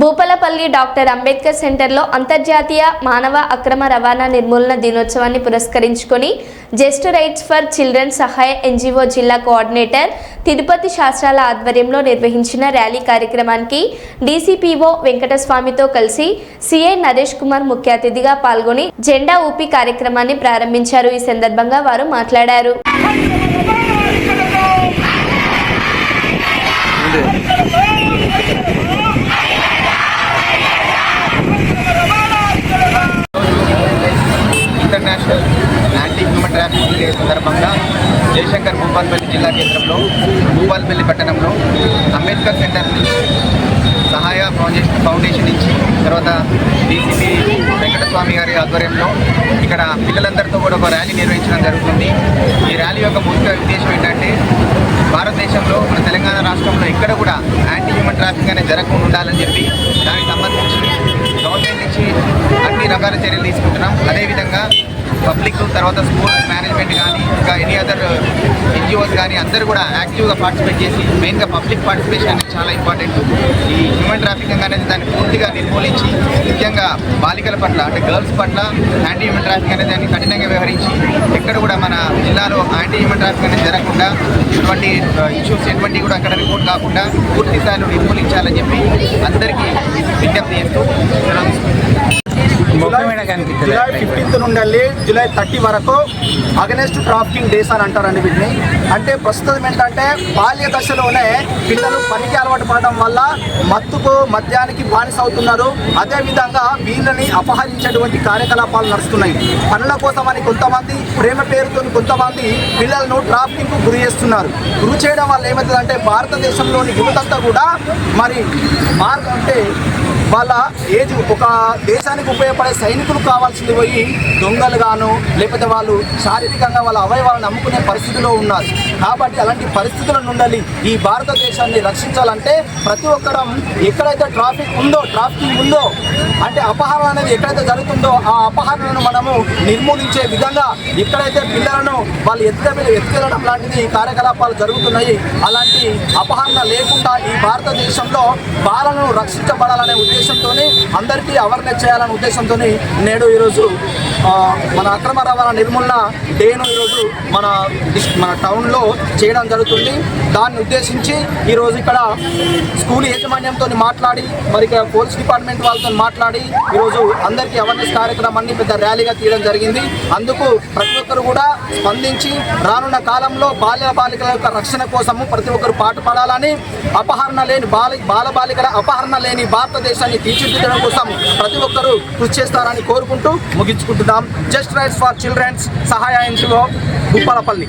Bhupalpally doctor Ambedkar సెంటర్లో అంతర్జాతీయ మానవ అక్రమ రవాణా నిర్మూలన దినోత్సవాన్ని పురస్కరించుకొని జస్ట్ రైట్స్ ఫర్ చిల్డ్రన్ సహాయ ఎన్జీఓ జిల్లా కోఆర్డినేటర్ తిరుపతి శాస్త్రాల ఆధ్వర్యంలో నిర్వహించిన ర్యాలీ కార్యక్రమానికి డీసీపీఓ వెంకటస్వామితో కలిసి సిఐ నరేష్ కుమార్ ముఖ్య అతిథిగా పాల్గొని జెండా ఊపి కార్యక్రమాన్ని ప్రారంభించారు. ఈ సందర్భంగా వారు మాట్లాడారు. International anti human trafficking day సందర్భంగా జయశంకర్ భూపాలపల్లి జిల్లా కేంద్రంలో భూపాలపల్లి పట్టణంలో అంబేద్కర్ సెంటర్ సహాయ ఫౌండేషన్ నుంచి తర్వాత డీసీపీ వెంకటస్వామి గారి ఆధ్వర్యంలో ఇక్కడ పిల్లలందరితో కూడా ఒక ర్యాలీ నిర్వహించడం జరుగుతుంది. ఈ ర్యాలీ యొక్క ముఖ్య ఉద్దేశం ఏంటంటే భారతదేశంలో మన తెలంగాణ రాష్ట్రంలో ఎక్కడ కూడా యాంటీ హ్యూమన్ ట్రాఫికింగ్ అనేది జరగకుండా ఉండాలని చెప్పి దానికి సంబంధించి గవర్నమెంట్ నుంచి అన్ని రకాల చర్యలు తీసుకుంటున్నాం. అదేవిధంగా పబ్లిక్ తర్వాత స్కూల్స్ మేనేజ్మెంట్ కానీ ఇంకా ఎనీ అదర్ ఎన్జిఓస్ కానీ అందరూ కూడా యాక్టివ్గా పార్టిసిపేట్ చేసి మెయిన్గా పబ్లిక్ పార్టిసిపేషన్ అనేది చాలా ఇంపార్టెంట్. ఈ హ్యూమన్ ట్రాఫికింగ్ అనేది దాన్ని పూర్తిగా నిర్మూలించి ముఖ్యంగా బాలికల పట్ల అంటే గర్ల్స్ పట్ల యాంటీ హ్యూమన్ ట్రాఫిక్ అనేది దాన్ని కఠినంగా వ్యవహరించి ఎక్కడ కూడా మన జిల్లాలో యాంటీ హ్యూమన్ ట్రాఫిక్ అనేది జరగకుండా ఇటువంటి ఇష్యూస్ ఎటువంటి కూడా అక్కడ రిపోర్ట్ కాకుండా పూర్తి స్థాయిలో నిర్మూలించాలని చెప్పి అందరికీ విజ్ఞప్తి చేస్తూ జూలై 15 నుండి జూలై 30 వరకు అగెనెస్ట్ ట్రాఫికింగ్ డేస్ అని అంటారండి వీటిని. అంటే ప్రస్తుతం ఏంటంటే బాల్య దశలోనే పిల్లలు పనికి అలవాటు పడడం వల్ల మత్తుకు మద్యానికి బానిస అవుతున్నారు. అదేవిధంగా వీళ్ళని అపహరించేటువంటి కార్యకలాపాలు నడుస్తున్నాయి. పనుల కోసమని కొంతమంది ప్రేమ పేరుతో కొంతమంది పిల్లలను ట్రాఫికింగ్కు గురి చేస్తున్నారు. గురి చేయడం వల్ల ఏమవుతుందంటే భారతదేశంలోని యువతంతా కూడా మరి అంటే వాళ్ళ ఏజ్ ఒక దేశానికి ఉపయోగపడే సైనికులు కావాల్సింది పోయి దొంగలుగాను లేకపోతే వాళ్ళు శారీరకంగా వాళ్ళ అవయవాలను నమ్ముకునే పరిస్థితిలో ఉన్నారు. కాబట్టి అలాంటి పరిస్థితుల నుండి ఈ భారతదేశాన్ని రక్షించాలంటే ప్రతి ఒక్కరం ఎక్కడైతే ట్రాఫికింగ్ ఉందో అంటే అపహరణ అనేది ఎక్కడైతే జరుగుతుందో ఆ అపహరణను మనము నిర్మూలించే విధంగా ఎక్కడైతే పిల్లలను వాళ్ళు ఎత్తుకెళ్ళడం లాంటిది కార్యకలాపాలు జరుగుతున్నాయి. అలాంటి అపహరణ లేకుండా ఈ భారతదేశంలో బాలను రక్షించబడాలనే ఉద్దేశంతో అందరికీ అవేర్నెస్ చేయాలనే ఉద్దేశంతో నేడు ఈరోజు మన అక్రమ రవాణా నిర్మూలన డేను ఈరోజు మన టౌన్లో చేయడం జరుగుతుంది. దాన్ని ఉద్దేశించి ఈరోజు ఇక్కడ స్కూల్ యాజమాన్యంతో మాట్లాడి మరి ఇక్కడ పోలీస్ డిపార్ట్మెంట్ వాళ్ళతో మాట్లాడి ఈరోజు అందరికీ అవేర్నెస్ కార్యక్రమాన్ని పెద్ద ర్యాలీగా తీయడం జరిగింది. అందుకు ప్రతి ఒక్కరు కూడా స్పందించి రానున్న కాలంలో బాలికల యొక్క రక్షణ కోసము ప్రతి ఒక్కరు పాటుపడాలని అపహరణ లేని బాలికల అపహరణ లేని భారతదేశాన్ని తీర్చిదిద్దడం కోసం ప్రతి ఒక్కరూ కృషి చేస్తారని కోరుకుంటూ ముగించుకుంటున్నాం. జస్ట్ రైట్స్ ఫర్ చిల్డ్రన్స్ సహాయ ఎన్జిఓ భూపాలపల్లి.